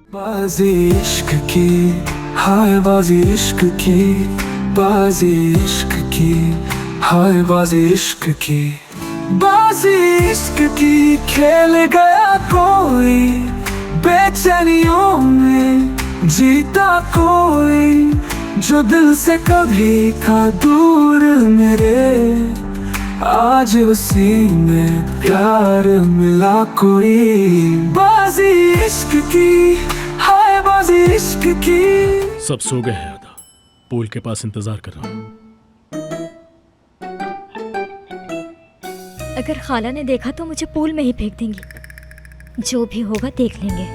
बाजी इश्क की, हाय बाजी इश्क की, बाजी इश्क की, हाय बाजी इश्क की, बाजी इश्क की खेल गया कोई, बेचैनियों में जीता कोई, जो दिल से कभी था दूर मेरे, आज उसी में प्यार मिला कोई, बाजी इश्क की, हाय बाजी इश्क की। सब सो गए हैं आधा, पूल के पास इंतजार कर रहा हूँ। अगर खाला ने देखा तो मुझे पूल में ही फेंक देंगी। जो भी होगा देख लेंगे।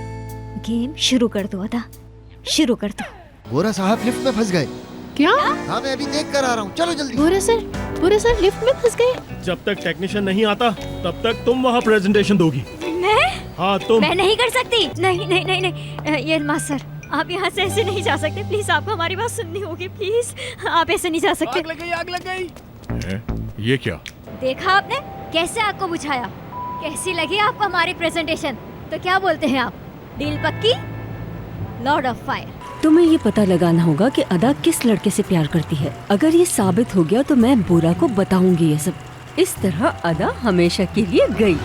गेम शुरू कर दो अदा, शुरू कर दो। गोरा साहब लिफ्ट में फंस गए। क्या? हाँ मैं अभी देख कर आ रहा हूँ, चलो जल्दी। पूरे सर लिफ्ट में फंस गए। जब तक टेक्नीशियन नहीं आता तब तक तुम वहाँ प्रेजेंटेशन दोगी। मैं? हाँ तुम। मैं नहीं कर सकती। नहीं नहीं नहीं नहीं, ये मास्टर आप यहाँ से ऐसे नहीं जा सकते। प्लीज आपको हमारी बात सुननी होगी। प्लीज आप ऐसे नहीं जा सकते। आग लग गई। ये क्या? देखा आपने कैसे आग को बुझाया? कैसी लगी आपको हमारी प्रेजेंटेशन? तो क्या बोलते हैं आप, डील पक्की? Lord of fire. तुम्हें ये पता लगाना होगा कि अदा किस लड़के से प्यार करती है। अगर ये साबित हो गया तो मैं बोरा को बताऊंगी ये सब। इस तरह अदा हमेशा के लिए गई।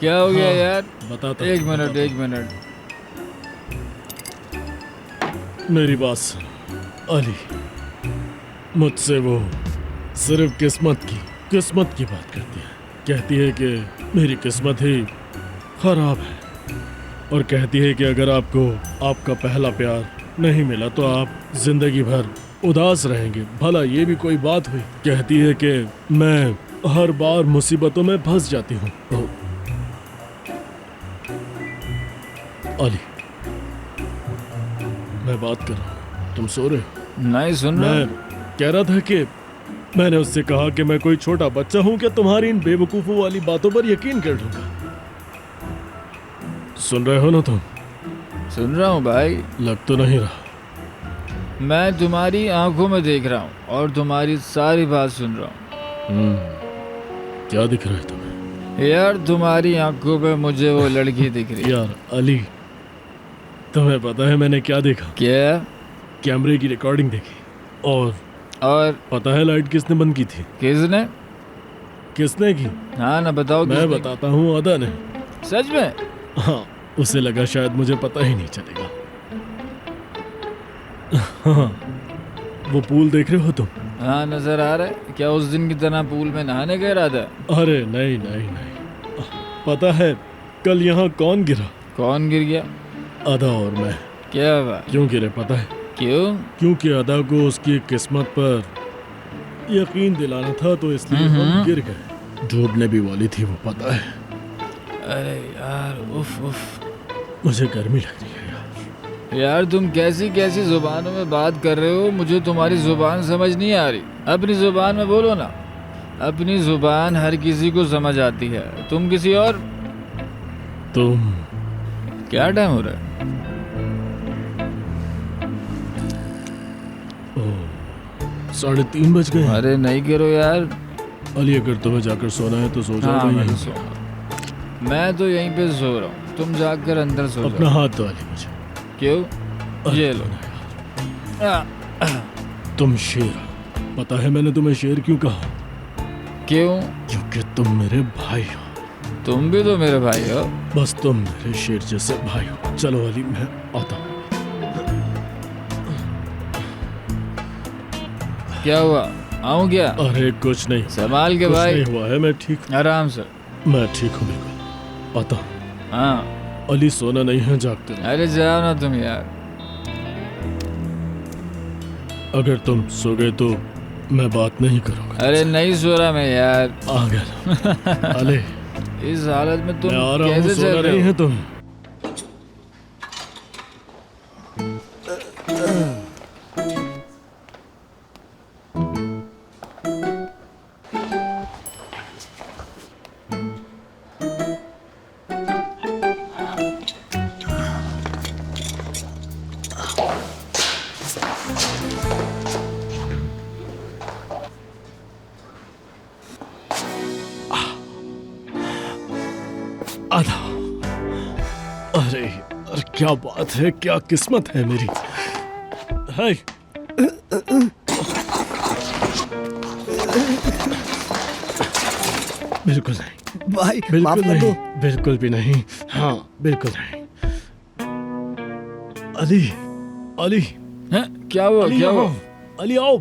क्या हो गया यार? बताता एक मिनट। मेरी बात सुन अली, मुझसे वो सिर्फ किस्मत की बात करती है। कहती है कि मेरी किस्मत ही खराब है, और कहती है कि अगर आपको आपका पहला प्यार नहीं मिला तो आप जिंदगी भर उदास रहेंगे। भला ये भी कोई बात हुई? कहती है कि मैं हर बार मुसीबतों में फंस जाती हूँ। तो अली, मैं बात कर रहा हूँ, तुम सो रहे हो? नहीं सुन रहा। मैं कह रहा था कि मैंने उससे कहा कि मैं कोई छोटा बच्चा हूं, क्या तुम्हारी इन बेवकूफों वाली बातों पर यकीन कर लूंगा। सुन रहे हो ना तुम? सुन रहा हूँ भाई। लग तो नहीं रहा। मैं तुम्हारी आंखों में देख रहा हूँ और तुम्हारी सारी बात सुन रहा हूँ। क्या दिख रहा है तुम्हें? यार तुम्हारी आंखों पे मुझे वो लड़की दिख रही है। यार अली, तुम्हें पता है मैंने क्या देखा? क्या? कैमरे की रिकॉर्डिंग देखी। और पता है लाइट किसने बंद की थी? किसने की? हाँ ना बताओ। मैं बताता हूँ, अदा ने। सच में? हाँ, उसे लगा शायद मुझे पता ही नहीं चलेगा। हाँ, वो पूल देख रहे हो तुम? हाँ नजर आ रहा है। क्या उस दिन की तरह पूल में नहाने गया रहा था? अरे नहीं। पता है कल यहाँ कौन गिरा? कौन गिर गया? अदा और मैं। क्या बात? क्यों गिरे पता है? क्यों? क्योंकि अदा को उसकी किस्मत पर यकीन दिलाना था, तो इसलिए हम गिर गए। डूबने भी वाली थी वो, पता है। अरे यार उफ। मुझे गर्मी लग रही है यार तुम कैसी जुबानों में बात कर रहे हो? मुझे तुम्हारी जुबान समझ नहीं आ रही। अपनी जुबान में बोलो ना। अपनी जुबान हर किसी को समझ आती है, तुम किसी और। तुम। क्या टाइम हो रहा है? 3:30 बज गए। अरे नहीं करो यार। अली, अगर तुम्हें जाकर सोना है तो सो जाओ। हाँ, मैं तो यहीं पे सो रहा हूँ, तुम जाकर अंदर सो जाओ। अपना हाथ दो अली मुझे। क्यों? ये लो। तुम शेर। पता है मैंने तुम्हें शेर क्यों कहा? क्यों? क्योंकि तुम मेरे भाई हो। तुम भी तो मेरे भाई हो। बस तुम मेरे शेर जैसे भाई हो। चलो अली, मैं आता हूँ। क्या हुआ? आऊं क्या? अरे कुछ नहीं, संभाल के कुछ भाई। नहीं हुआ है, मैं ठीक हूँ। आराम से। मैं ठीक हूँ बिल्कुल। आता हूँ। हाँ। अली, सोना नहीं है, जागते रहो। अरे जाओ ना तुम यार। अगर तुम सो गए तो मैं बात नहीं करूँगा। अरे नहीं सो रहा मैं यार। आ गया। अले, इस हालत में तुम मैं आ रहा हूँ, कैसे सोना चल रहे नहीं हो? है तुम? क्या बात है, क्या किस्मत है मेरी। हाय बिल्कुल नहीं, भाई माफ बिल्कुल कर दो। नहीं, बिल्कुल भी नहीं। हाँ बिल्कुल नहीं। अली, अली, हैं? क्या हुआ अली क्या आओ, हुआ? अली आओ,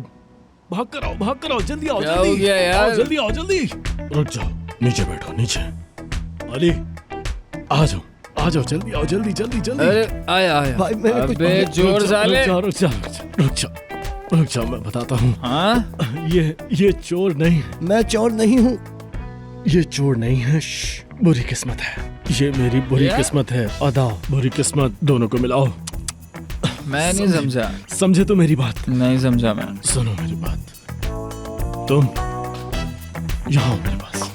भाग कर आओ, जल्दी आओ, क्या जल्दी हो गया यार? आओ, जल्दी आओ, जल्दी। रुक जाओ, नीचे बैठो, नीचे। अली आ जाओ, जल्दी आओ, जल्दी जल्दी जल्दी। अरे आया आया। भाई, मैंने कुछ- अबे चोर साले। रुक जाओ, मैं बताता हूँ। हाँ ये चोर नहीं है, मैं चोर नहीं हूँ। ये चोर नहीं है। बुरी किस्मत है, ये मेरी बुरी क्या? किस्मत है। अदा बुरी किस्मत दोनों को मिलाओ। मैं नहीं समझा। समझे तो मेरी बात। नहीं समझा मैं। सुनो मेरी बात, तुम यहाँ आओ मेरे पास।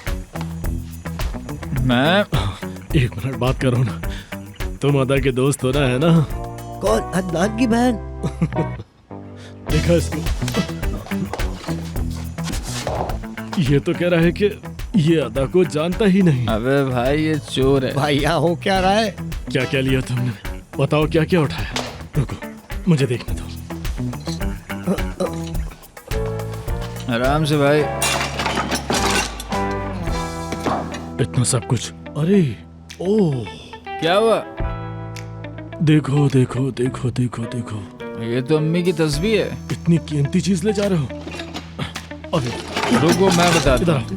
मैं 1 मिनट बात करो ना। तुम अदा के दोस्त हो ना, है ना? कौन? अदनान की बहन। देखा इसको, ये तो कह रहा है कि ये अदा को जानता ही नहीं। अबे भाई ये चोर है। भाई यहाँ हो क्या रहा है? क्या क्या लिया तुमने, बताओ क्या क्या उठाया। रुको मुझे देखने दो। आराम से भाई। इतना सब कुछ, अरे ओह, क्या हुआ? देखो देखो देखो देखो देखो, ये तो अम्मी की तस्वीर है। इतनी कीमती चीज ले जा रहे हो। अरे रुको मैं बताता इधर हूँ। आओ।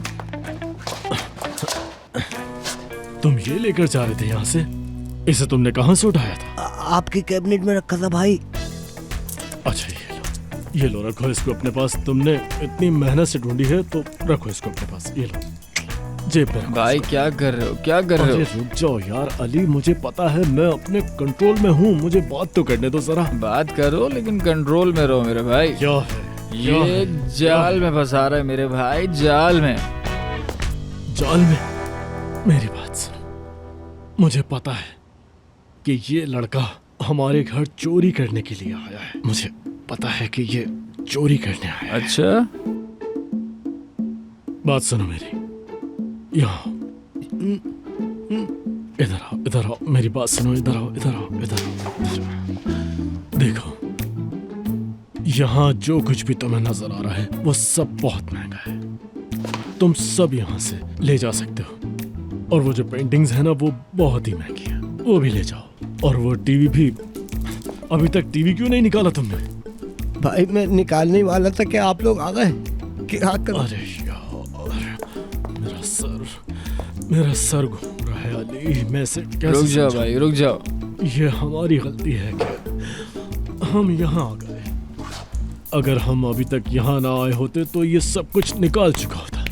तुम ये लेकर जा रहे थे यहाँ से, इसे तुमने कहाँ से उठाया था? आपके कैबिनेट में रखा था भाई। अच्छा ये लो रखो इसको अपने पास। तुमने इतनी मेहनत से ढूंढी है तो रखो इसको अपने पास। ये लो जेब में रखो। भाई क्या कर रहे हो, क्या कर रहे अरे हो? रुक जाओ यार अली, मुझे पता है, मैं अपने कंट्रोल में हूँ, मुझे बात तो करने दो जरा। बात करो लेकिन कंट्रोल में रहो मेरे भाई। क्या है? क्या ये है? जाल में फंसा रहा है मेरे भाई, जाल में। जाल में? मेरी बात सुनो, मुझे पता है कि ये लड़का हमारे घर चोरी करने के लिए आया है। मुझे पता है कि ये चोरी करने आया है। अच्छा बात सुनो मेरी, यहाँ आओ। इधर आओ, मेरी बात सुनो, इधर आओ, इधर आओ, इधर आओ। देखो, यहाँ जो कुछ भी तुम्हें नजर आ रहा है वो सब बहुत महंगा है। तुम सब यहाँ से ले जा सकते हो। और वो जो पेंटिंग्स है ना, वो बहुत ही महंगी है, वो भी ले जाओ। और वो टीवी भी, अभी तक टीवी क्यों नहीं निकाला तुमने? भाई मैं निकालने वाला था कि आप लोग आ गए। क्या कर? अरे यार, मेरा सर घूम रहा है अली, मैं से कैसे रुक जाओ समझाऊं? भाई, रुक जाओ। ये हमारी गलती है कि हम यहाँ आ गए। अगर हम अभी तक यहाँ ना आए होते तो ये सब कुछ निकाल चुका होता।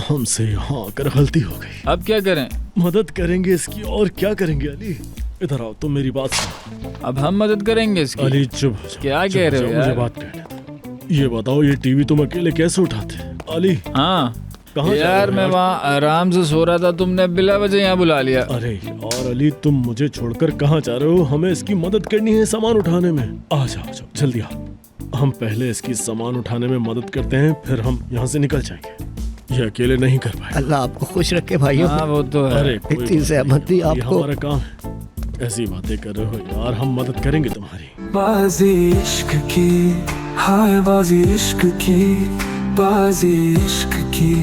हमसे यहाँ आकर गलती हो गई। अब क्या करें? मदद करेंगे इसकी, और क्या करेंगे अली? इधर आओ, तुम मेरी बात सुनो। अब हम मदद करेंगे इसकी। अली चुप हो जाओ, क्या चुप कह हो रहे हो जाओ, मुझे यार? बात करने दो। ये बताओ, ये टीवी तुम अकेले कैसे उठाते? अली हाँ कहाँ जा यार, रहे हो मैं वहाँ आराम से सो रहा था, तुमने बिला वजह यहाँ बुला लिया। अरे यार अली, तुम मुझे छोड़कर कहाँ जा रहे हो? हमें इसकी मदद करनी है सामान उठाने में। आ जाओ जल्दी आओ। हम पहले इसकी सामान उठाने में मदद करते हैं, फिर हम यहाँ से निकल जाएंगे। ये अकेले नहीं कर पाए। अल्लाह आपको खुश रखे भाइयों। हाँ वो तो है। अरे कोई इतनी बात सहमति नहीं, ये आपको। हमारा काम है। ऐसी बातें कर रहे हो यार, हम मदद करेंगे तुम्हारी। बाजी इश्क की, हाय बाजी इश्क की, बाजी इश्क की,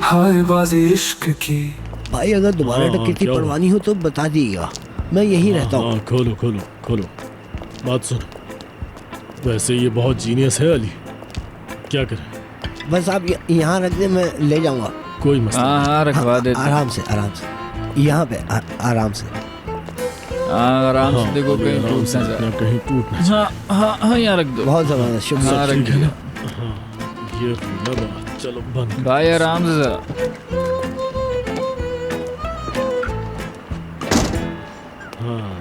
हाय बाजी इश्क की। भाई अगर दोबारा हाँ, डकैती क्या हुआ? पड़वानी हो तो बता दीजिएगा, मैं यहीं रहता हूँ। हाँ, खोलो खोलो खोलो। बात सुनो, वैसे ये बहुत जीनियस है अली। क्या करें? बस आप यहाँ रख दे, मैं ले जाऊंगा। कोई मसला हाँ हाँ रखवा देते हैं। आराम से आराम से, यहाँ पे आराम से। हाँ आराम नहीं। से, देखो अली, कहीं आराम टूट से ना रखना, जाए। कहीं टूट ना हाँ हाँ हाँ यहाँ रख दो। बहुत जबरदस्त, शुक्रिया। हाँ, जाए। रख ठीक है दिया। ना? हाँ, ये रही ना बात। चलो बंद कर। भाई आराम से जरा। हाँ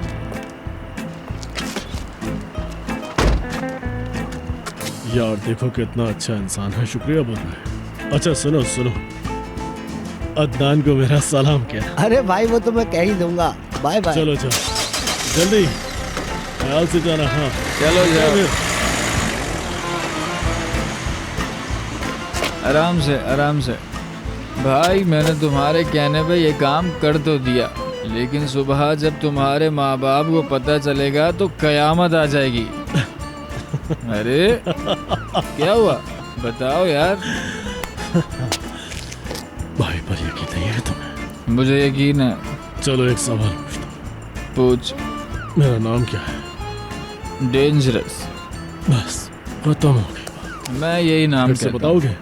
यार देखो कितना अच्छा इंसान है, शुक्रिया बोल रहा है। अच्छा सुनो सुनो, अदनान को मेरा सलाम कहना। अरे भाई वो तो मैं कह ही दूंगा। Bye bye. चलो चलो जल्दी, ख्याल से जाना। हाँ चलो जाओ, आराम से आराम से। भाई मैंने तुम्हारे कहने पे ये काम कर तो दिया, लेकिन सुबह जब तुम्हारे माँ बाप को पता चलेगा तो कयामत आ जाएगी। अरे क्या हुआ बताओ यार। भाई पर यकीन नहीं है तुम्हें? मुझे यकीन है। चलो एक सवाल पूछता हूँ। पूछ। मेरा नाम क्या है? डेंजरस। बस खत्म हो गई। मैं यही नाम फिर से कहता हूँ। बताओगे?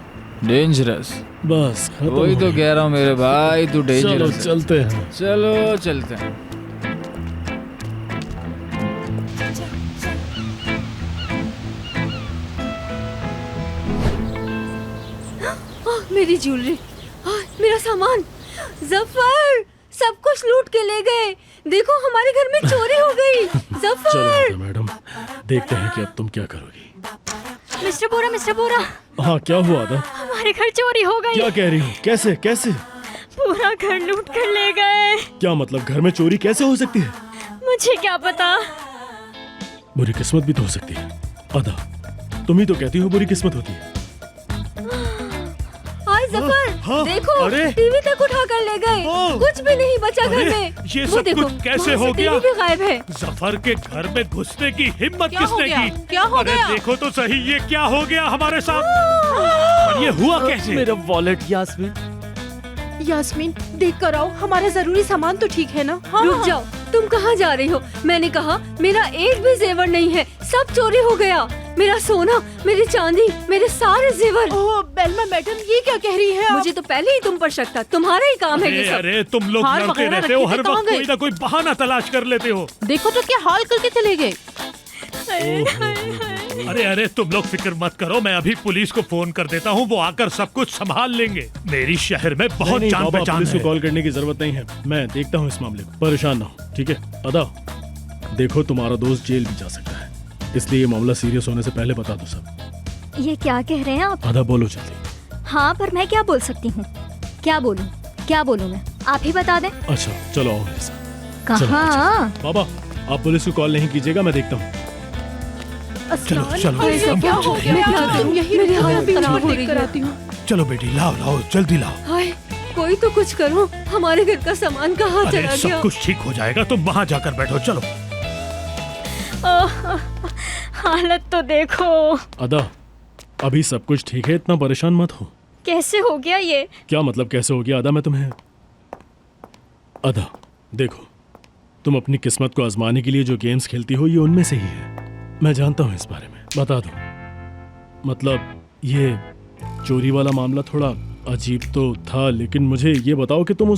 डेंजरस। बस खत्म वही हो तो गई। कह रहा हूँ मेरे भाई, तू चलो डेंजरस है। चलते हैं। चलो चलते हैं। मेरी ज्वेलरी, मेरा सामान, जफर सब कुछ लूट के ले गए। देखो हमारे घर में चोरी हो गई। चलो जफर। मैडम, देखते हैं कि अब तुम क्या करोगी। मिस्टर बोरा हाँ क्या हुआ था? हमारे घर चोरी हो गई। क्या कह रही हो? कैसे कैसे? पूरा घर लूट कर ले गए। क्या मतलब घर में चोरी कैसे हो सकती है? मुझे क्या पता। बुरी किस्मत भी तो हो सकती है। अदा, तुम ही तो कहती हो बुरी किस्मत होती है। हाय जफर, हाँ, देखो अरे। टीवी तक उठा कर ले गए। हाँ। कुछ भी नहीं बचा घर अरे, में। ये वो सब देखो, कुछ कैसे वहाँ हो से गया? टीवी भी गायब है। जफर के घर में घुसने की हिम्मत क्या हो किसने गया? की? क्या हो अरे गया? देखो तो सही, ये क्या हो गया हमारे साथ? और ये हुआ कैसे? मेरा वॉलेट यास्मीन। यास्मीन देख कर आओ, हमारा जरूरी सामान तो ठीक है ना? हाँ, रुक जाओ, तुम कहाँ जा रही हो? मैंने कहा मेरा एक भी जेवर नहीं है, सब चोरी हो गया। मेरा सोना, मेरी चांदी, मेरे सारे जेवर। ओह बेलमा मैडम, ये क्या कह रही है आप? मुझे तो पहले ही तुम पर शक था। तुम्हारा ही काम है ये अरे सब। अरे, तुम लोग हार लड़ते वगैरह रहते हो, रखे हर थे, कहाँ वक्त कोई गए? ना कोई बहाना तलाश कर लेते हो। देखो तो क्या हाल करके चले गए। अरे अरे, तुम लोग फिक्र मत करो, मैं अभी पुलिस को फोन कर देता हूँ, वो आकर सब कुछ संभाल लेंगे। मेरी शहर में बहुत नहीं, जान बाबा, पहचान पुलिस को है। कॉल करने की जरूरत नहीं है। मैं देखता हूँ इस मामले को। परेशान ना हो, ठीक है? अदा, देखो तुम्हारा दोस्त जेल भी जा सकता है, इसलिए ये मामला सीरियस होने से पहले बता दो सब। ये क्या कह रहे हैं आप? अदा बोलो जल्दी। हाँ पर मैं क्या बोल सकती हूँ? क्या बोलूँ मैं? आप ही बता दें। अच्छा चलो आओ मेरे साथ। कहाँ? बाबा, आप पुलिस को कॉल नहीं कीजिएगा, मैं देखता हूँ। चलो चलो ये सब क्या हो कुछ गया? देखते हैं। तुम यही मेरी रुको, मैं हालत अभी खराब उसको हो देख रही कर है। आती हूँ। चलो बेटी, लाओ लाओ जल्दी लाओ। हाय, कोई तो कुछ करो। हमारे घर का सामान कहाँ अरे चला सब गया? कुछ ठीक हो जाएगा, तुम वहाँ जाकर बैठो। चलो। हालत तो देखो। अदा, अभी सब कुछ ठीक है, इतना परेशान मत हो। कैसे हो गया ये? क्या मतलब कैसे हो गया? अदा, मैं तुम्हें अदा देखो, तुम अपनी किस्मत को आजमाने के लिए जो गेम्स खेलती हो, ये उनमें से ही है। मैं जानता हूँ इस बारे में, बता दो। मतलब ये चोरी वाला मामला थोड़ा अजीब तो था, लेकिन मुझे ये बताओ कि तुम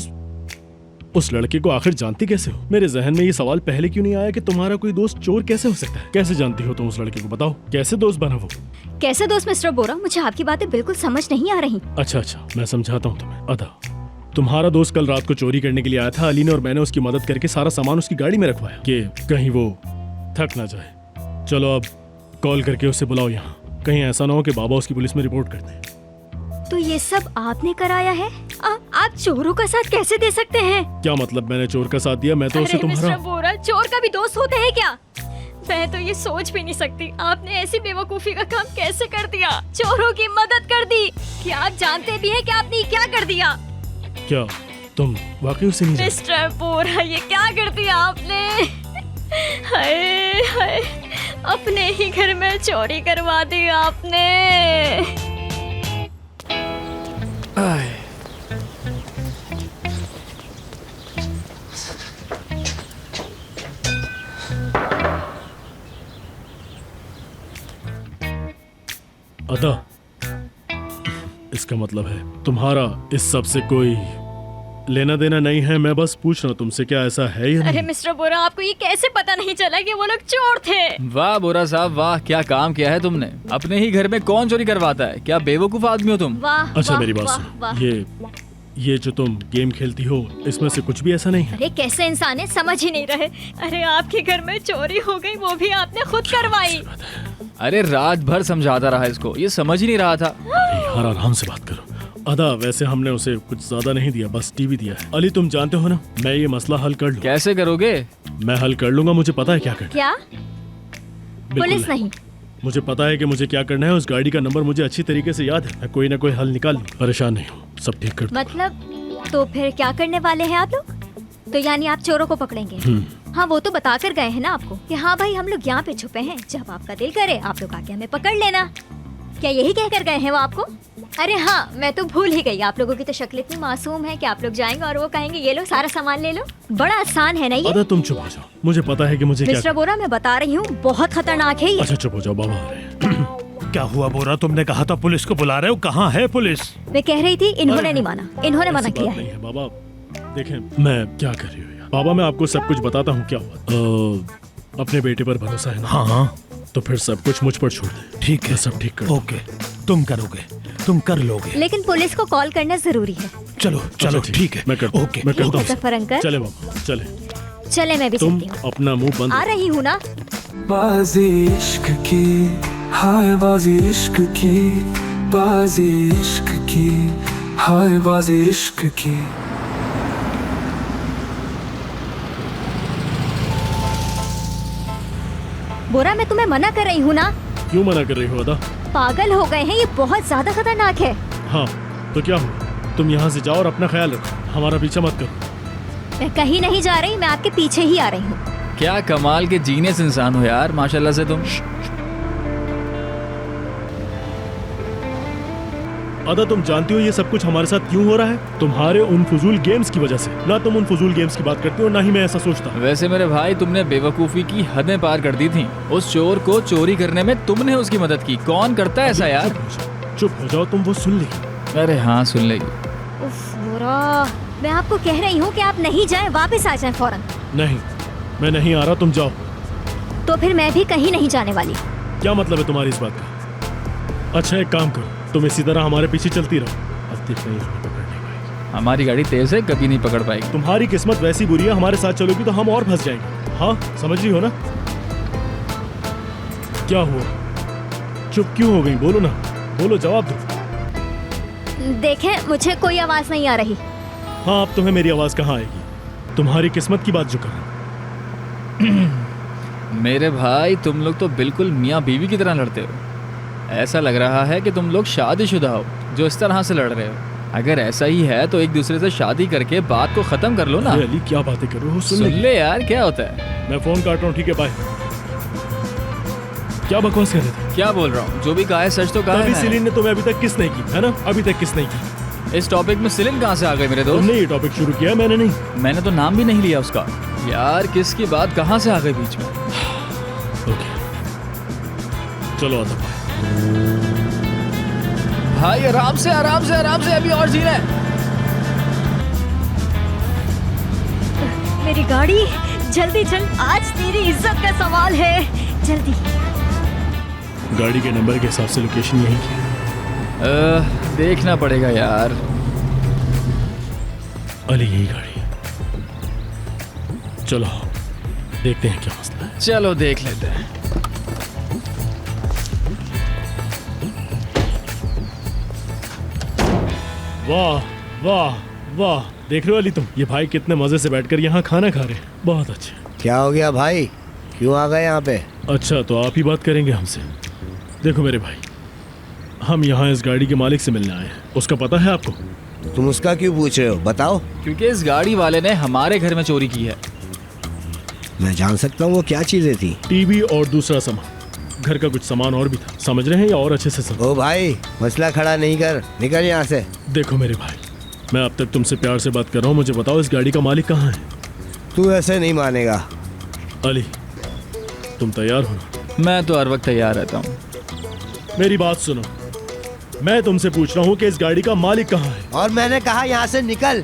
उस लड़के को आखिर जानती कैसे हो? मेरे जहन में ये सवाल पहले क्यों नहीं आया कि तुम्हारा कोई दोस्त चोर कैसे हो सकता है? कैसे जानती हो तुम उस लड़के को? बताओ, कैसे दोस्त बना वो? कैसे दोस्त मिस्टर बोरा? मुझे आपकी बातें बिल्कुल समझ नहीं आ रही। अच्छा, मैं समझाता हूँ तुम्हें। अदा, तुम्हारा दोस्त कल रात को चोरी करने के लिए आया था। अली ने और मैंने उसकी मदद करके सारा सामान उसकी गाड़ी में रखवाया कि कहीं वो थक ना जाए। चलो अब कॉल करके उसे बुलाओ यहाँ। कहीं ऐसा ना हो कि बाबा उसकी पुलिस में रिपोर्ट कर दें। तो ये सब आपने कराया है? आप चोरों का साथ कैसे दे सकते हैं? क्या मतलब मैंने चोर का साथ दिया? मैं तो उसे अरे मिस्टर तुम्हारा बोरा, चोर का भी दोस्त होते हैं क्या? मैं तो ये सोच भी नहीं सकती, आपने ऐसी बेवकूफी का काम कैसे कर दिया? चोरों की मदद कर दी। क्या आप जानते भी हैं कि आपने ये क्या कर दिया? क्या तुम वाकई उसे नहीं जानते? मिस्टर बोरा, ये क्या कर दिया आपने? हाय हाय, अपने ही घर में चोरी करवा दी आपने। अदा, इसका मतलब है तुम्हारा इस सब से कोई लेना देना नहीं है। मैं बस पूछ रहा हूँ तुमसे, क्या ऐसा है या अरे नहीं? मिस्टर बोरा, आपको ये कैसे पता नहीं चला कि वो लोग चोर थे? वाह बोरा साहब वाह, क्या काम किया है तुमने। अपने ही घर में कौन चोरी करवाता है? क्या बेवकूफ आदमी हो तुम? वाह अच्छा वाह, मेरी बात वाह, सुनो, वाह। ये जो तुम गेम खेलती हो, इसमें से कुछ भी ऐसा नहीं है। अरे कैसे इंसान है, समझ ही नहीं रहे। अरे आपके घर में चोरी हो गई, वो भी आपने खुद करवाई। अरे रात भर समझाता रहा इसको, ये समझ ही नहीं रहा था। अरे यार, आराम से बात करो। अदा, वैसे हमने उसे कुछ ज्यादा नहीं दिया, बस टीवी दिया है। अली, तुम जानते हो ना, मैं ये मसला हल कर लूँ। कैसे करोगे? मैं हल कर लूंगा, मुझे पता है क्या करना क्या? है। बिल्कुल पुलिस नहीं? मुझे पता है कि मुझे क्या करना है। उस गाड़ी का नंबर मुझे अच्छी तरीके से याद है। मैं कोई ना कोई हल निकाल लूँ। परेशान नहीं हूँ, सब ठीक कर दूंगा। मतलब तो फिर क्या करने वाले हैं आप लोग? तो यानी आप चोरों को पकड़ेंगे? हाँ, वो तो बता कर गए हैं ना आपको कि हाँ भाई हम लोग यहाँ पे छुपे हैं, जब आपका दिल करे आप लोग आके हमें पकड़ लेना। क्या यही कह कर गए हैं वो आपको? अरे हाँ, मैं तो भूल ही गई, आप लोगों की तो शक्ल इतनी मासूम है कि आप लोग जाएंगे और वो कहेंगे ये लो सारा सामान ले लो। बड़ा आसान है ना ये। अदा तुम चुप हो जाओ, मुझे पता है कि मुझे क्या। मिस्टर बोरा, मैं बता रही हूँ बहुत खतरनाक है ये। अच्छा चुप हो जाओ, बाबा आ रहे हैं। क्या हुआ बोरा? तुमने कहा था पुलिस को बुला रहे हो, कहाँ है पुलिस? मैं कह रही थी इन्होंने नहीं माना, इन्होंने मना ऐसी किया बात नहीं है। है बाबा, देखें मैं क्या कर रही हूँ यार। बाबा मैं आपको सब कुछ बताता हूँ क्या हुआ। अपने बेटे पर भरोसा है ना? हाँ हाँ, तो फिर सब कुछ मुझ पर छोड़ दे। ठीक है, मैं सब ठीक कर। ओके, तुम करोगे, तुम कर लोगे। लेकिन पुलिस को कॉल करना जरूरी है। चलो चलो अच्छा, ठीक है, मैं करता हूँ। ओके। मैं करता हूँ। सफर अंकल, चले बाबा चले। चले मैं भी तुम चलती हूँ। अपना मुंह बंद। आ रही हूँ ना। बाजी इश्क की, हाय बाजी इश्क की, बाजी इश्क की, हाय बाजी इश्क की। बोरा, मैं तुम्हें मना कर रही हूँ ना। क्यों मना कर रही हो अदा? पागल हो गए हैं, ये बहुत ज्यादा खतरनाक है। हाँ तो क्या हुआ? तुम यहाँ से जाओ और अपना ख्याल रखो, हमारा पीछा मत करो। मैं कहीं नहीं जा रही, मैं आपके पीछे ही आ रही हूँ। क्या कमाल के जीनियस इंसान हो यार, माशाल्लाह से तुम। अदा तुम जानती हो ये सब कुछ हमारे साथ क्यों हो रहा है? तुम्हारे उन फजूल गेम्स की वजह से। ना तुम उन फजूल गेम्स की बात करते हो, ना ही मैं ऐसा सोचता। वैसे मेरे भाई, तुमने बेवकूफ़ी की हदें पार कर दी थी। उस चोर को चोरी करने में तुमने उसकी मदद की। कौन करता है ऐसा यार? चुप हो जाओ तुम, वो सुन लेगी। अरे हाँ, सुन लेगी। उफ बोरा, मैं आपको कह रही हूँ कि आप नहीं जाएं, वापस आ जाएं फौरन। नहीं, मैं नहीं आ रहा, तुम जाओ। तो फिर मैं भी कहीं नहीं जाने वाली। क्या मतलब है तुम्हारी इस बात का? अच्छा एक काम करो, तुम इसी तरह हमारे पीछे चलती रहो, अब तक नहीं पकड़ नहीं पाएगी। हमारी गाड़ी तेज है, कभी नहीं पकड़ पाएगी। तुम्हारी किस्मत वैसी बुरी है, हमारे साथ चलोगी तो हम और फंस जाएंगे। हाँ समझ रही हो ना? क्या हुआ? चुप क्यों हो गई? बोलो ना, बोलो, जवाब दो। देखें, मुझे कोई आवाज नहीं आ रही। हाँ अब तुम्हें मेरी आवाज कहाँ आएगी? तुम्हारी किस्मत की बात जो कर। मेरे भाई, तुम लोग तो बिल्कुल मियाँ बीवी की तरह लड़ते हो। ऐसा लग रहा है कि तुम लोग शादीशुदा हो जो इस तरह से लड़ रहे हो। अगर ऐसा ही है तो एक दूसरे से शादी करके बात को खत्म कर लो ना। अली क्या बातें कर रहे हो? सुन ले यार, क्या होता है? मैं फोन काट रहा हूँ, ठीक है, बाय। क्या बकवास कर रहे थे? क्या बोल रहा हूँ? जो भी कहा है सच तो कहा है अभी ना। सिलिन ने तुम्हें अभी तक किस नहीं की है ना? अभी तक किस नहीं की? इस टॉपिक में सिलिन कहाँ से आ गए मेरे दोस्त? तुमने ये टॉपिक शुरू किया, मैंने नहीं। मैंने तो नाम भी नहीं लिया उसका। यार किस की बात कहाँ से आ गई बीच में? ओके चलो आता भाई। भाई आराम से आराम से आराम से, अभी और जीना है। मेरी गाड़ी, जल्दी चल, आज तेरी इज्जत का सवाल है, जल्दी। गाड़ी के नंबर के हिसाब से लोकेशन यही की है। देखना पड़ेगा यार। अली यही गाड़ी है। चलो देखते हैं क्या मसला है। चलो देख लेते हैं। वाह वाह वाह, देख रहे हो अली तुम? ये भाई कितने मजे से बैठकर यहाँ खाना खा रहे हैं। बहुत अच्छे। क्या हो गया भाई, क्यों आ गए यहाँ पे? अच्छा तो आप ही बात करेंगे हमसे? देखो मेरे भाई, हम यहाँ इस गाड़ी के मालिक से मिलने आए हैं। उसका पता है आपको? तुम उसका क्यों पूछ रहे हो, बताओ। क्योंकि इस गाड़ी वाले ने हमारे घर में चोरी की है। मैं जान सकता हूँ वो क्या चीजें थी? टीवी और दूसरा सामान, घर का कुछ सामान और भी था। समझ रहे हैं या और अच्छे से समझ? ओ भाई, मसला खड़ा नहीं कर, निकल यहाँ से। देखो मेरे भाई, मैं अब तक तुमसे प्यार से बात कर रहा हूँ, मुझे बताओ इस गाड़ी का मालिक कहाँ है? तू ऐसे नहीं मानेगा। अली तुम तैयार हो ना? मैं तो हर वक्त तैयार रहता हूँ। मेरी बात सुनो, मैं तुमसे पूछ रहा हूँ कि इस गाड़ी का मालिक कहाँ है? और मैंने कहा यहाँ से निकल।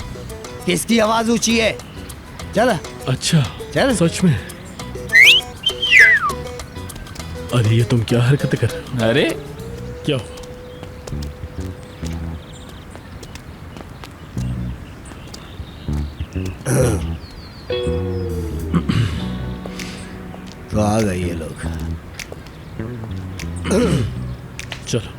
किसकी आवाज ऊंची है? चल। अच्छा चल। सच में? अरे ये तुम क्या हरकत कर रहे हो? अरे क्या हुआ? तो आ गए ये लोग। चलो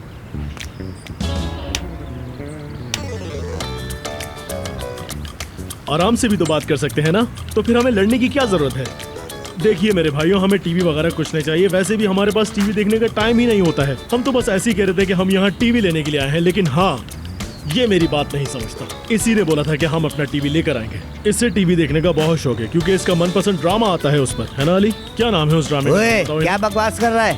आराम से भी तो बात कर सकते हैं ना, तो फिर हमें लड़ने की क्या जरूरत है? देखिए मेरे भाइयों, हमें टीवी वगैरह कुछ नहीं चाहिए। वैसे भी हमारे पास टीवी देखने का टाइम ही नहीं होता है। हम तो बस ऐसे ही कह रहे थे कि हम यहाँ टीवी लेने के लिए आए हैं। लेकिन हाँ, ये मेरी बात नहीं समझता। इसी ने बोला था कि हम अपना टीवी लेकर आएंगे। इससे टीवी देखने का बहुत शौक है क्योंकि इसका मनपसंद ड्रामा आता है उस पर, है ना अली? क्या नाम है उस ड्रामे का? क्या बकवास कर रहा है?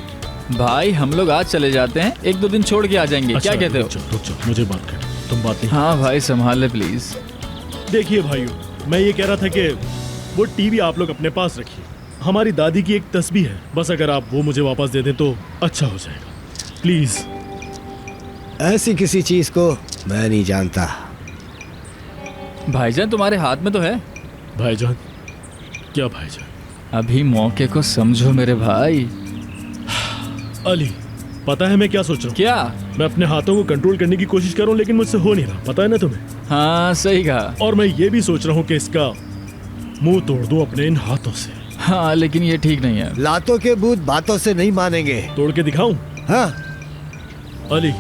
भाई हम लोग आज चले जाते हैं, 1-2 दिन छोड़ के आ जाएंगे। क्या कहते हो? रुक जाओ, मुझे बात कर, तुम बात नहीं। हाँ भाई संभाल ले प्लीज। देखिए भाइयों, मैं ये कह रहा था कि वो टीवी आप लोग अपने पास रखिए। हमारी दादी की एक तस्बीह है, बस अगर आप वो मुझे वापस दे दें तो अच्छा हो जाएगा, प्लीज। ऐसी किसी चीज को मैं नहीं जानता। भाईजान तुम्हारे हाथ में तो है। भाईजान? क्या भाईजान? अभी मौके को समझो मेरे भाई। अली, पता है मैं क्या सोच रहा हूँ? क्या? मैं अपने हाथों को कंट्रोल करने की कोशिश कर रहा हूँ लेकिन मुझसे हो नहीं रहा, पता है ना तुम्हें? हाँ सही कहा। और मैं ये भी सोच रहा हूँ कि इसका मुंह तोड़ दूं अपने इन हाथों से। हाँ लेकिन ये ठीक नहीं है। लातों के भूत बातों से नहीं मानेंगे। तोड़ के दिखाऊं? हाँ अली।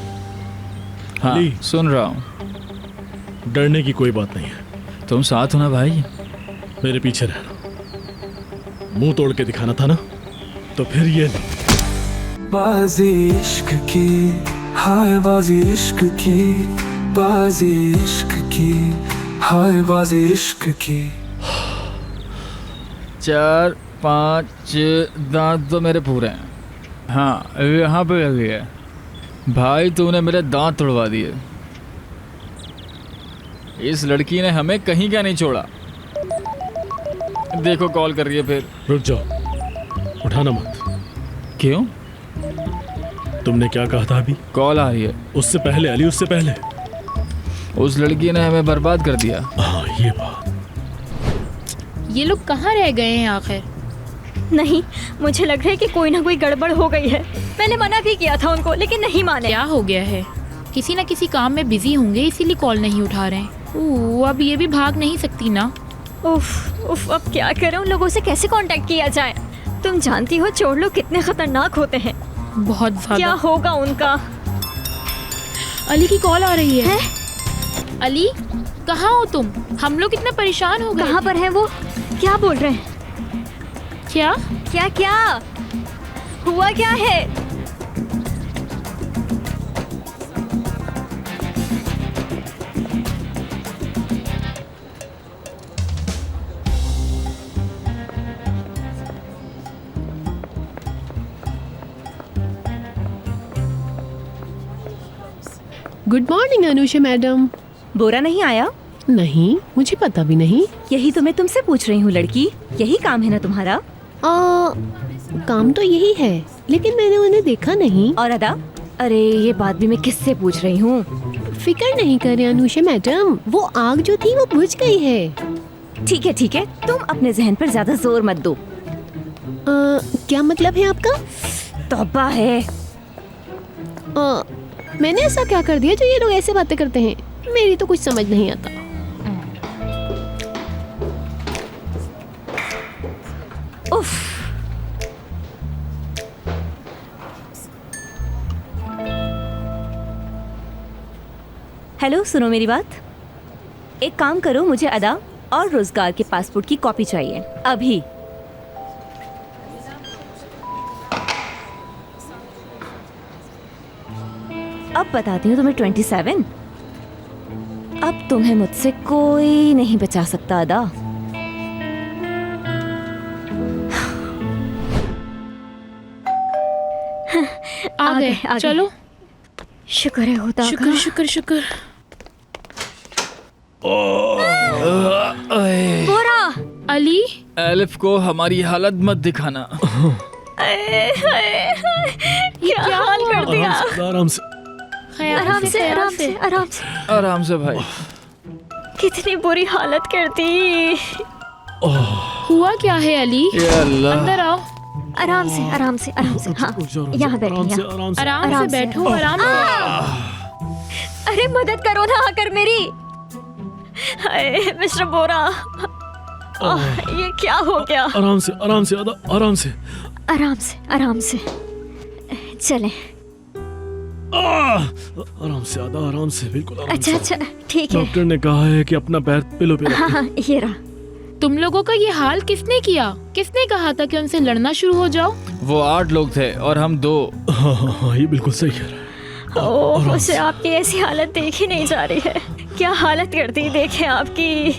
हाँ अली, सुन रहा हूँ। डरने की कोई बात नहीं है। तुम साथ हो ना भाई? मेरे पीछे रहना। मुंह तोड़ के दिखाना था ना, तो फिर ये लो। बाजी इश्क की, हाय बाजी इश्क की, बाजी इश्क की, हाय बाजी इश्क की। 4, 5, 6 दांत तो मेरे पूरे हैं। हाँ यहाँ पे लगी है। भाई तूने मेरे दांत तोड़वा दिए। इस लड़की ने हमें कहीं का नहीं छोड़ा। देखो कॉल कर रही है फिर। रुक जाओ, उठाना मत। क्यों? तुमने क्या कहा था अभी? कॉल आ रही है। उससे पहले अली, उससे पहले। उस लड़की ने हमें बर्बाद कर दिया। हाँ ये बात। ये लोग कहाँ रह गए हैं आखिर? नहीं, मुझे लग रहा है कि कोई ना कोई गड़बड़ हो गई है। मैंने मना भी किया था उनको लेकिन नहीं माने। क्या हो गया है? किसी ना किसी काम में बिजी होंगे इसीलिए कॉल नहीं उठा रहे हैं। अब ये भी भाग नहीं सकती ना। उफ उफ, अब क्या करें? उन लोगों से कैसे कांटेक्ट किया जाए? तुम जानती हो चोर लोग कितने खतरनाक होते हैं। बहुत ज्यादा। क्या होगा उनका? अली की कॉल आ रही है। अली कहाँ हो तुम? हम लोग इतना परेशान हो गए। कहाँ पर है वो? क्या बोल रहे हैं? क्या क्या क्या हुआ? क्या है? Good morning Anusha madam. Bora नहीं आया? नहीं, मुझे पता भी नहीं। यही तो मैं तुमसे पूछ रही हूँ लड़की, यही काम है ना तुम्हारा? काम तो यही है लेकिन मैंने उन्हें देखा नहीं। और अदा? अरे ये बात भी मैं किससे पूछ रही हूँ? फिक्र नहीं करें अनुषा मैडम, वो आग जो थी वो बुझ गई है। ठीक है, तुम अपने जहन पर ज्यादा जोर मत दो। क्या मतलब है आपका? तौबा है। मैंने ऐसा क्या कर दिया जो ये लोग ऐसे बातें करते हैं? मेरी तो कुछ समझ नहीं आता। उफ। हेलो, सुनो मेरी बात। एक काम करो, मुझे अदा और रोजगार के पासपोर्ट की कॉपी चाहिए अभी। अब बताती हूँ तुम्हें 27। अब तुम्हें मुझसे कोई नहीं बचा सकता अदा। आ गए। चलो, शुक्र है होता। शुक्र शुक्र शुक्र। बोरा। अली, एलिफ को हमारी हालत मत दिखाना। क्या हाल कर दिया? आराम से। आराम से, आराम से, आराम से, आराम से भाई। कितनी बुरी हालत कर दी। हुआ क्या है अली? या अल्लाह। अंदर आओ। आराम से, आराम से, आराम से। हाँ, यहाँ बैठिए। आराम से बैठो, आराम से। अरे मदद करो ना आकर मेरी। हाय मिस्टर बोरा, ये क्या हो गया? आराम से, आराम से अदा, आराम से, आराम से, आराम से। चलें। आराम से अदा, आराम से, बिल्कुल आराम अच्छा से। अच्छा, ठीक है। डॉक्टर ने कहा है कि अपना पैर पिलो पे रखो। हाँ, ये रहा। तुम लोगों का ये हाल किसने किया? किसने कहा था कि उनसे लड़ना शुरू हो जाओ? वो 8 लोग थे और हम 2। हाँ, ये बिल्कुल सही कह रहा है। ओह, मुझे आपकी ऐसी हालत देखी नहीं जा रही है। क्या हालत कर दी देखे आपकी।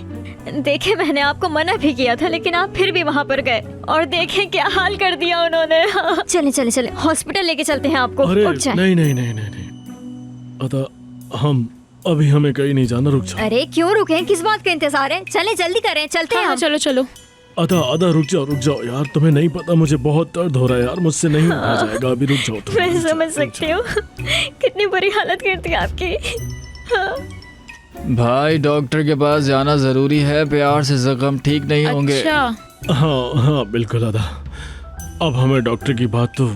देखे मैंने आपको मना भी किया था लेकिन आप फिर भी वहाँ पर गए और देखें क्या हाल कर दिया उन्होंने। चले चले चले हॉस्पिटल लेके चलते हैं आपको। अरे उठ जाएं। नहीं नहीं नहीं नहीं नहीं अदा, हम अभी हमें कहीं नहीं जाना, रुक जाओ। अरे क्यों रुके हैं, किस बात का इंतजार है? चले जल्दी करें, चलते हैं हाँ, हम। चलो चलो। अदा अदा रुक जाओ यार, तुम्हें नहीं पता मुझे बहुत दर्द हो रहा है यार, मुझसे नहीं आ जाएगा अभी, रुक जाओ तुम। मैं समझ सकती हूँ कितनी बुरी हालत कर दी आपकी। हाँ। भाई डॉक्टर के पास जाना जरूरी है, प्यार से जख्म ठीक नहीं होंगे। अच्छा, हाँ बिल्कुल अदा, अब हमें डॉक्टर की बात तो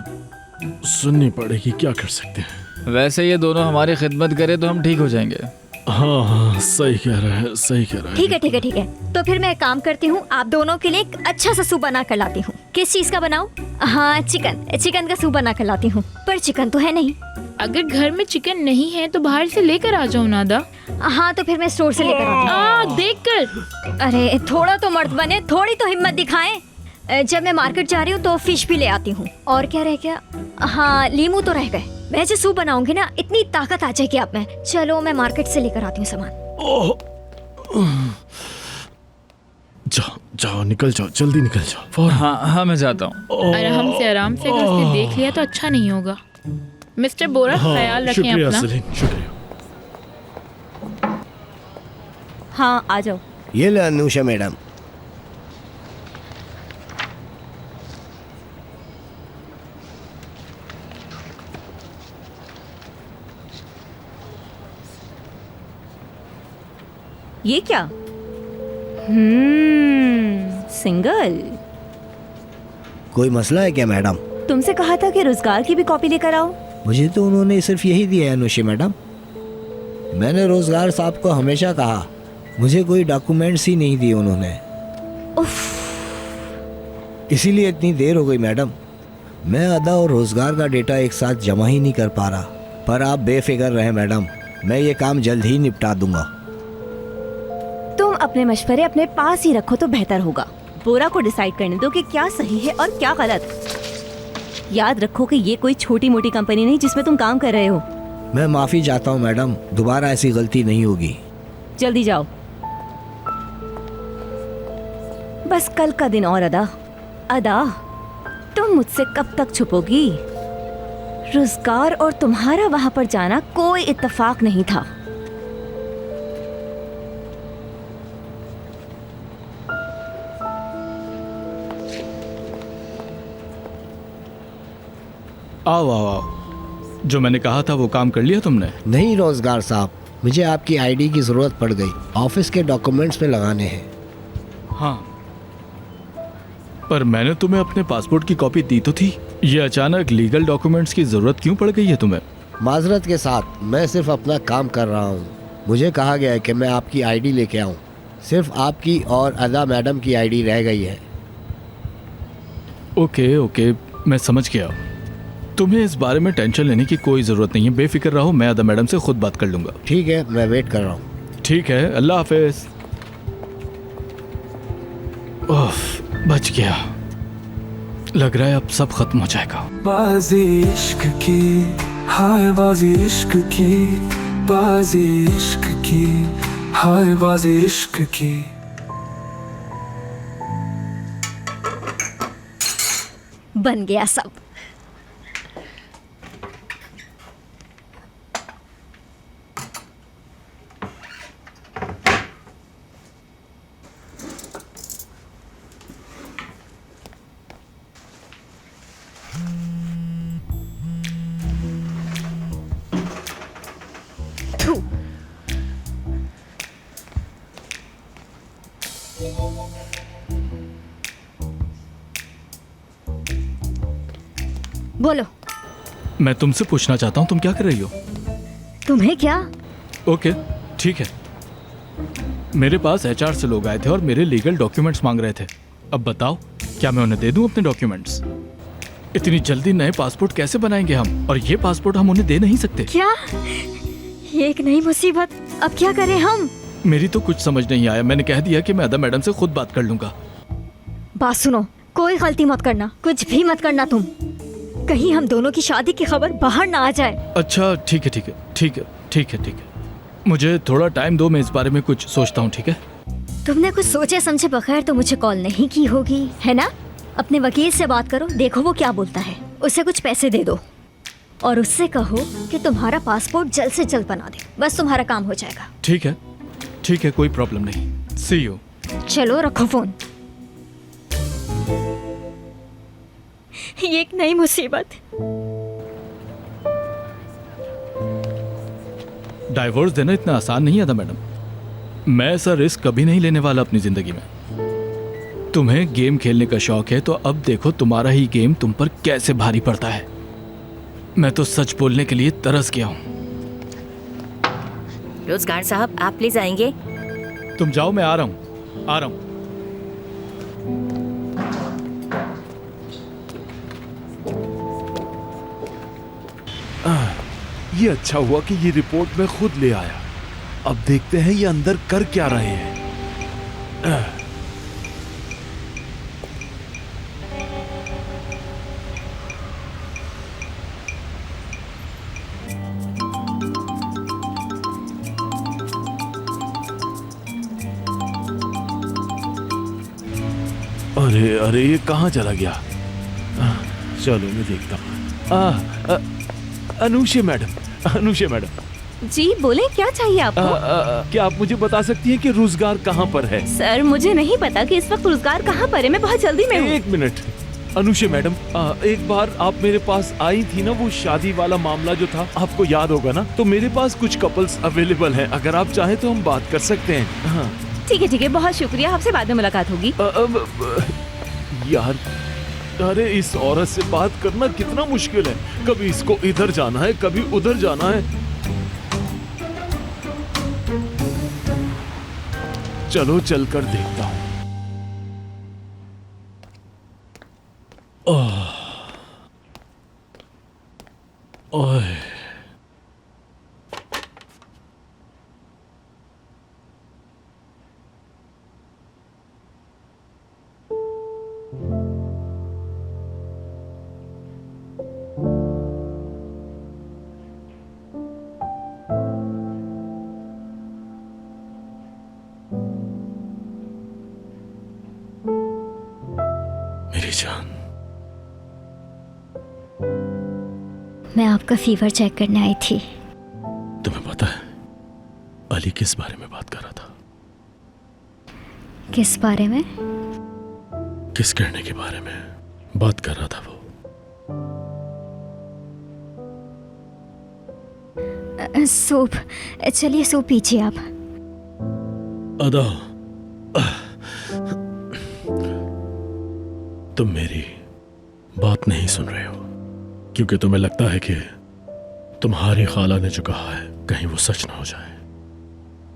सुननी पड़ेगी, क्या कर सकते हैं। वैसे ये दोनों हमारी खिदमत करे तो हम ठीक हो जाएंगे। हाँ सही कह रहे हैं, सही कह रहे हैं। ठीक है। तो फिर मैं एक काम करती हूँ, आप दोनों के लिए एक अच्छा सा सूप बना कर लाती हूँ। किस चीज का बनाऊँ? हाँ चिकन का सूप बना कर लाती हूँ, पर चिकन तो है नहीं। अगर घर में चिकन नहीं है तो बाहर से लेकर आ जाओ नादा। हाँ तो फिर मैं स्टोर से लेकर आती हूँ। देखकर। अरे थोड़ा तो मर्द बने, थोड़ी तो हिम्मत दिखाएं। जब मैं मार्केट जा रही हूँ तो फिश भी ले आती हूँ। और क्या रह गया? हाँ लीमू तो रह गए। मैं जो सूप बनाऊंगी ना, इतनी ताकत आ जाएगी आप में। चलो मैं मार्केट से लेकर आती हूँ सामान। जाओ निकल जाओ, जल्दी निकल जाओ। हाँ मैं जाता हूँ। आराम से अगर उसने देख लिया तो अच्छा नहीं होगा। मिस्टर बोरा, ख्याल रखें शुक्रिया अपना। सलीम, शुक्रिया। हाँ आ जाओ। ये ले अनुषा मैडम। ये क्या? सिंगल। कोई मसला है क्या मैडम? तुमसे कहा था कि रोजगार की भी कॉपी लेकर आओ। मुझे तो उन्होंने सिर्फ यही दिया है अनुषा मैडम। मैंने रोजगार साहब को हमेशा कहा, मुझे कोई डॉक्यूमेंट्स ही नहीं दिए उन्होंने। इसीलिए इतनी देर हो गई मैडम। मैं अदा और रोजगार का डेटा एक साथ जमा ही नहीं कर पा रहा। पर आप बेफिक्र रहें मैडम, मैं ये काम जल्द ही निपटा दूंगा। तुम अपने मशवरे अपने पास ही रखो तो बेहतर होगा। बोरा को डिसाइड करने दो कि क्या सही है और क्या गलत। याद रखो कि ये कोई छोटी मोटी कंपनी नहीं जिसमें तुम काम कर रहे हो। मैं माफी चाहता हूँ मैडम, दोबारा ऐसी गलती नहीं होगी। जल्दी जाओ। बस कल का दिन और अदा तुम मुझसे कब तक छुपोगी? रोजगार और तुम्हारा वहां पर जाना कोई इत्तेफाक नहीं था। आओ आओ आओ, जो मैंने कहा था वो काम कर लिया तुमने? नहीं रोजगार साहब, मुझे आपकी आईडी की जरूरत पड़ गई। ऑफिस के डॉक्यूमेंट्स में लगाने हैं। हाँ, पर मैंने तुम्हें अपने पासपोर्ट की कॉपी दी तो थी। ये अचानक लीगल डॉक्यूमेंट्स की जरूरत क्यों पड़ गई है तुम्हें? माजरत के साथ, मैं सिर्फ अपना काम कर रहा हूँ। मुझे कहा गया है कि मैं आपकी आईडी लेके आऊँ। सिर्फ आपकी और अदा मैडम की आईडी रह गई है। ओके, मैं समझ गया। तुम्हें इस बारे में टेंशन लेने की कोई ज़रूरत नहीं है, बेफिक्र रहो, मैं अदा मैडम से खुद बात कर लूँगा। ठीक है, मैं वेट कर रहा हूँ। ठीक है, अल्लाह हाफिज। बच गया। लग रहा है अब सब खत्म हो जाएगा। बाजी इश्क की, हाय बाजी इश्क की, बाजी इश्क की, हाय बाजी इश्क की। बन गया सब। बोलो। मैं तुमसे पूछना चाहता हूँ, तुम क्या कर रही हो? तुम्हें क्या? ओके, ठीक है। मेरे पास HR से लोग आए थे और मेरे लीगल डॉक्यूमेंट्स मांग रहे थे। अब बताओ, क्या मैं उन्हें दे दूं अपने डॉक्यूमेंट्स? इतनी जल्दी नए पासपोर्ट कैसे बनाएंगे हम? और ये पासपोर्ट हम उन्हें दे नहीं सकते। क्या? ये एक नई मुसीबत। अब क्या करें हम? मेरी तो कुछ समझ नहीं आया। मैंने कह दिया कि मैं अदा मैडम से खुद बात कर लूंगा। बात सुनो, कोई गलती मत करना, कुछ भी मत करना तुम। कहीं हम दोनों की शादी की खबर बाहर ना आ जाए। अच्छा ठीक है ठीक है ठीक है ठीक है ठीक है, मुझे थोड़ा टाइम दो, मैं इस बारे में कुछ सोचता हूँ, ठीक है? तुमने कुछ सोचे समझे बगैर तो मुझे कॉल नहीं की होगी, है ना? अपने वकील से बात करो, देखो वो क्या बोलता है। उसे कुछ पैसे दे दो और उससे कहो कि तुम्हारा पासपोर्ट जल्द से जल्द बना दे, बस तुम्हारा काम हो जाएगा। ठीक है, कोई प्रॉब्लम नहीं। सी यू। चलो रखो फोन। ये एक नई मुसीबत। डाइवोर्स देना इतना आसान नहीं था मैडम। मैं ऐसा रिस्क कभी नहीं लेने वाला अपनी जिंदगी में। तुम्हें गेम खेलने का शौक है तो अब देखो तुम्हारा ही गेम तुम पर कैसे भारी पड़ता है। मैं तो सच बोलने के लिए तरस गया हूँ। रोजगार साहब, आप प्लीज आएंगे? तुम जाओ, मैं आ रहा हूँ। ये अच्छा हुआ कि ये रिपोर्ट मैं खुद ले आया। अब देखते हैं ये अंदर कर क्या रहे हैं। अरे अरे, ये कहाँ चला गया? चलो मैं देखता हूँ। अनुषे मैडम। जी बोले, क्या चाहिए आपको? क्या आप मुझे बता सकती हैं कि रोजगार कहाँ पर है? सर मुझे नहीं पता कि इस वक्त रोजगार कहाँ पर है, मैं बहुत जल्दी में हूँ। एक मिनट अनुषे मैडम, एक बार आप मेरे पास आई थी ना, वो शादी वाला मामला जो था, आपको याद होगा ना? तो मेरे पास कुछ कपल्स अवेलेबल हैं, अगर आप चाहें तो हम बात कर सकते हैं। हाँ ठीक है, बहुत शुक्रिया, आपसे बाद में मुलाकात होगी। यार, अरे इस औरत से बात करना कितना मुश्किल है। कभी इसको इधर जाना है, कभी उधर जाना है। चलो चलकर देखता हूँ। ओए, मेरी जान, मैं आपका फीवर चेक करने आई थी। तुम्हें पता है अली किस बारे में बात कर रहा था? किस बारे में? किस करने के बारे में बात कर रहा था वो? सूप। चलिए सूप पीजिए आप। अदा, तुम मेरी बात नहीं सुन रहे हो क्योंकि तुम्हें लगता है कि तुम्हारी खाला ने जो कहा है कहीं वो सच ना हो जाए,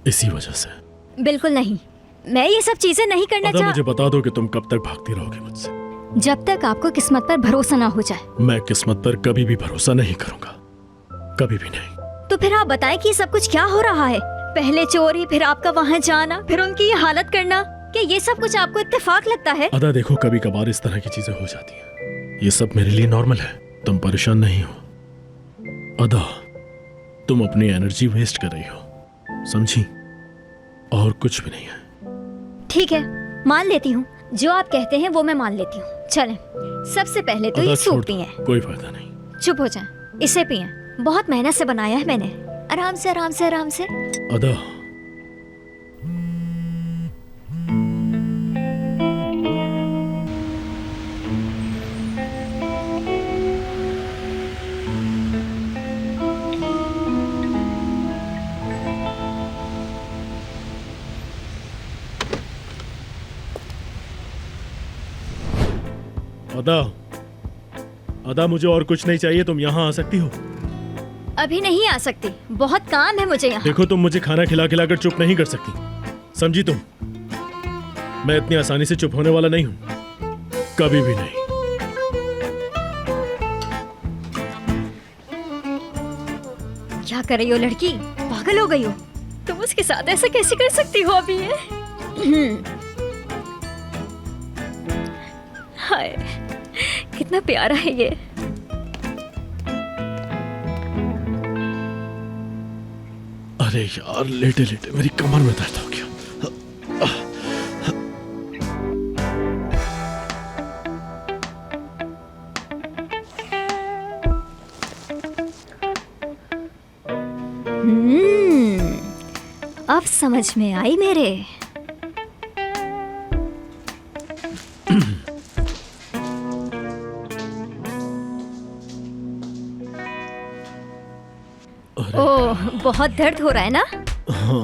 इसी वजह से। बिल्कुल नहीं, मैं ये सब चीजें नहीं करना चाह। मुझे बता दो कि तुम कब तक भागती रहोगी मुझसे? जब तक आपको किस्मत पर भरोसा ना हो जाए। मैं किस्मत पर कभी भी भरोसा नहीं करूंगा, कभी भी नहीं। तो फिर आप बताएं कि सब कुछ क्या हो रहा है? पहले चोरी, फिर आपका वहाँ जाना, फिर उनकी ये हालत करना। क्या ये सब कुछ आपको इत्तेफाक लगता है? अदा देखो, कभी कभार इस तरह की चीजें हो जाती हैं, ये सब मेरे लिए नॉर्मल है। तुम परेशान नहीं हो अदा, तुम अपनी एनर्जी वेस्ट कर रही हो, समझी? और कुछ भी नहीं है। ठीक है, मान लेती हूँ, जो आप कहते हैं वो मैं मान लेती हूँ। चलें, सबसे पहले तो ये सूप पिए। कोई फायदा नहीं। चुप हो जाएं, इसे पिए। बहुत मेहनत से बनाया है मैंने। आराम से आराम से आराम से। अदा, अदा, मुझे और कुछ नहीं चाहिए, तुम यहाँ आ सकती हो। अभी नहीं आ सकती, बहुत काम है मुझे यहाँ। देखो, तुम मुझे खाना खिला खिलाकर चुप नहीं कर सकती, समझी तुम? मैं इतनी आसानी से चुप होने वाला नहीं हूँ, कभी भी नहीं। क्या कर रही हो लड़की? पागल हो गई हो तुम? उसके साथ ऐसा कैसे कर सकती हो अभी ये? हाय, कितना प्यारा है ये। अरे यार, लेटे लेटे मेरी कमर में दर्द हो गया। अब समझ में आई मेरे। ओह, बहुत दर्द हो रहा है ना? हाँ।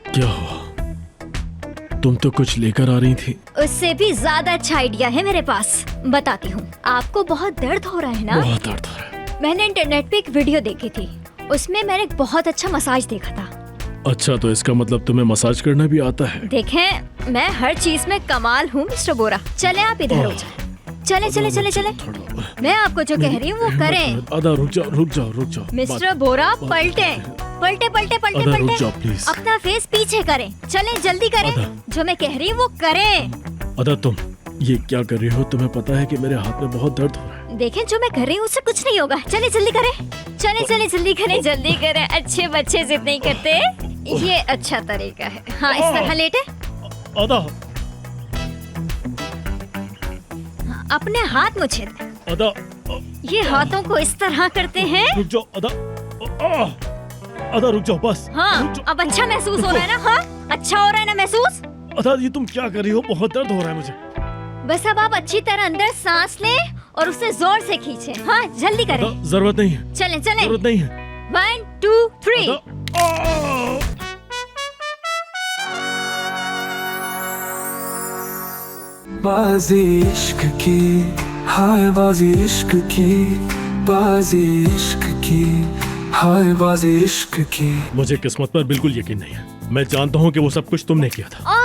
क्या हुआ? तुम तो कुछ लेकर आ रही थी। उससे भी ज्यादा अच्छा आइडिया है मेरे पास, बताती हूँ। आपको बहुत दर्द हो रहा है ना? बहुत दर्द हो रहा है। मैंने इंटरनेट पे एक वीडियो देखी थी, उसमें मैंने एक बहुत अच्छा मसाज देखा था। अच्छा, तो इसका मतलब तुम्हें मसाज करना भी आता है? देखें, मैं हर चीज में कमाल हूँ मिस्टर बोरा। चले आप इधर हो जाए। चले चले चले चले। मैं आपको जो कह रही हूँ वो करें। अदा रुक जाओ, रुक जाओ, रुक जाओ। मिस्टर बोरा, पलटे पलटे पलटे पलटे अदा, रुक पलटे। जाओ, प्लीज। अपना फेस पीछे करें। चले जल्दी करें। जो मैं कह रही हूँ वो करें। अदा, तुम ये क्या कर रही हो? तुम्हें पता है कि मेरे हाथ में बहुत दर्द हो रहा है। देखें, जो मैं कर रही हूँ उससे कुछ नहीं होगा। चले जल्दी करें। चले चले जल्दी करें, जल्दी करें। अच्छे बच्चे जिद नहीं करते, ये अच्छा तरीका है। हाँ, इस तरह लेटे। अदा, अपने हाथ मुझे दे। अदा, ये हाथों को इस तरह करते हैं। रुक जाओ अदा। अदा रुक जाओ बस। हाँ, अब अच्छा महसूस हो रहा है ना? हाँ, अच्छा हो रहा है ना महसूस? अदा, ये तुम क्या कर रही हो? बहुत दर्द हो रहा है मुझे। बस अब आप अच्छी तरह अंदर सांस लें और उसे जोर से खींचें। हाँ, जल्दी करें। जरूरत नहीं है। चलें चलें। जरूरत नहीं है। 1 2 3। बाजी इश्क की, हाय बाजी इश्क की, बाजी इश्क की, हाय बाजी इश्क की। मुझे किस्मत पर बिल्कुल यकीन नहीं है। मैं जानता हूँ कि वो सब कुछ तुमने किया था।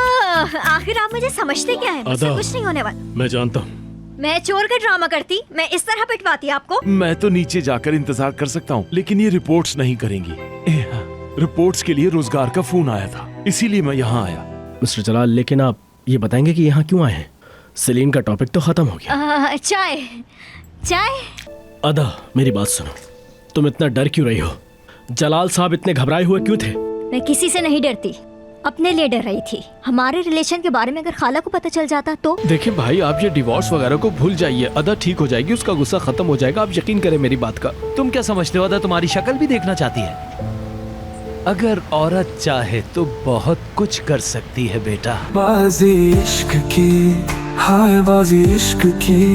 आखिर आप मुझे समझते क्या है? मुझसे कुछ नहीं होने वाला। मैं जानता हूँ। मैं चोर का ड्रामा करती, मैं इस तरह पिटवाती आपको। मैं तो नीचे जाकर इंतजार कर सकता हूँ, लेकिन ये रिपोर्ट्स नहीं करेंगी। रिपोर्ट्स के लिए रोजगार का फोन आया था, इसीलिए मैं यहाँ आया। मिस्टर जलाल, लेकिन आप ये बताएंगे कि यहाँ क्यों आए हैं? सेलीन का टॉपिक तो खत्म हो गया। चाय चाय। अदा, मेरी बात सुनो। तुम इतना डर क्यों रही हो? जलाल साहब इतने घबराए हुए क्यों थे? मैं किसी से नहीं डरती, अपने लिए डर रही थी। हमारे रिलेशन के बारे में अगर खाला को पता चल जाता तो? देखिए भाई, आप ये डिवोर्स वगैरह को भूल जाइए। अदा ठीक हो जाएगी, उसका गुस्सा खत्म हो जाएगा। आप यकीन करें मेरी बात का। तुम क्या समझते हो, अदा तुम्हारी शक्ल भी देखना चाहती है। अगर औरत चाहे तो बहुत कुछ कर सकती है बेटा। बाजी इश्क की, हाय बाजी इश्क की,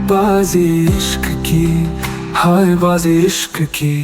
बाजी इश्क की, हाय बाजी इश्क की।